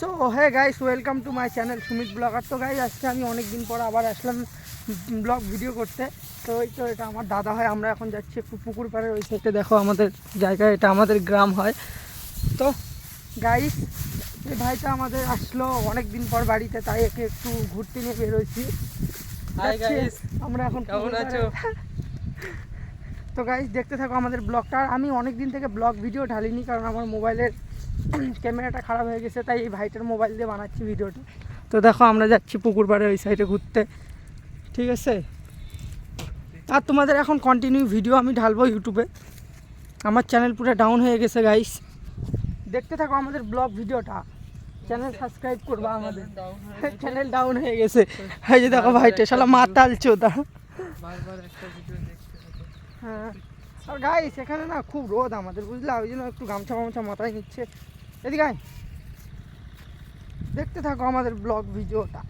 So hey guys, welcome to my channel Sumit blogger. তো guys, আজকে আমি অনেক দিন পর আবার আসলাম ব্লগ ভিডিও করতে। তো এই তো এটা আমার দাদা হয়। আমরা এখন যাচ্ছি একটু পুকুর পাড়ের ওই সাইডে। দেখো আমাদের জায়গা, এটা আমাদের গ্রাম হয়। তো গাইস, এই ভাইটা আমাদের আসলো অনেক দিন পর বাড়িতে, তাই একে একটু ঘুরতে নিয়ে বেরোইছি। হাই গাইস, আমরা এখন কেমন আছো? তো গাইস, দেখতে থাকো আমাদের ব্লগটা। আর আমি অনেক দিন থেকে ব্লগ ভিডিও ঢালিনি, কারণ আমার মোবাইলের ক্যামেরাটা খারাপ হয়ে গেছে, তাই এই ভাইটার মোবাইল দিয়ে বানাচ্ছি ভিডিওটা। তো দেখো আমরা যাচ্ছি পুকুর পাড়ে ওই সাইডে ঘুরতে, ঠিক আছে? আর তোমাদের এখন কন্টিনিউ ভিডিও আমি ঢালবো ইউটিউবে। আমার চ্যানেল পুরো ডাউন হয়ে গেছে গাইস, দেখতে থাকো আমাদের ব্লগ ভিডিওটা। চ্যানেল সাবস্ক্রাইব করবা আমাদের, চ্যানেল ডাউন হয়ে গেছে। এই যে দেখো ভাইটা শালা মাতাল চোদা। বারবার একটা ভিডিও দেখতে হবে। হ্যাঁ, আর গাইস এখানে না খুব রোদ আমাদের, বুঝলা? ওই জন্য একটু গামছা গামছা মাথায় নিচ্ছে। এদিকে আয়, দেখতে থাকো আমাদের ব্লগ ভিডিওটা,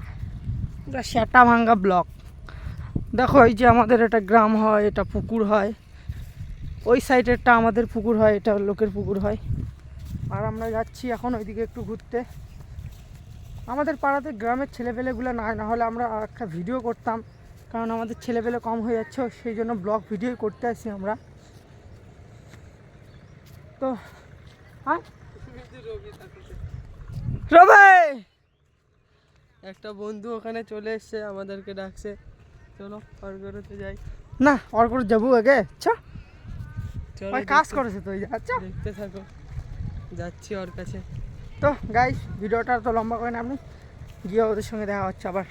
পুরো শ্যাটা ভাঙ্গা ব্লগ। দেখো এই যে আমাদের এটা গ্রাম হয়, এটা পুকুর হয়, ওই সাইডেরটা আমাদের পুকুর হয়, এটা লোকের পুকুর হয়। আর আমরা যাচ্ছি এখন ওইদিকে একটু ঘুরতে। আমাদের পাড়াতে গ্রামের ছেলেপেলেগুলো না হলে আমরা একটা ভিডিও করতাম, কারণ আমাদের ছেলেপেলে কম হয়ে যাচ্ছে, সেই জন্য ব্লগ ভিডিও করতে আসি আমরা। তো হ্যাঁ রবে, একটা বন্ধু ওখানে চলে এসছে, আমাদেরকে ডাকছে, চলো অর্গরতে যাই। না অর করে যাবো আগে। আচ্ছা চলো ভাই, কাজ করেছে তো, আচ্ছা দেখতে থাকো, যাচ্ছি ওর কাছে। তো গাইস, ভিডিওটা তো লম্বা করে না, আপনি গিয়ে ওদের সঙ্গে দেখা হচ্ছে আবার।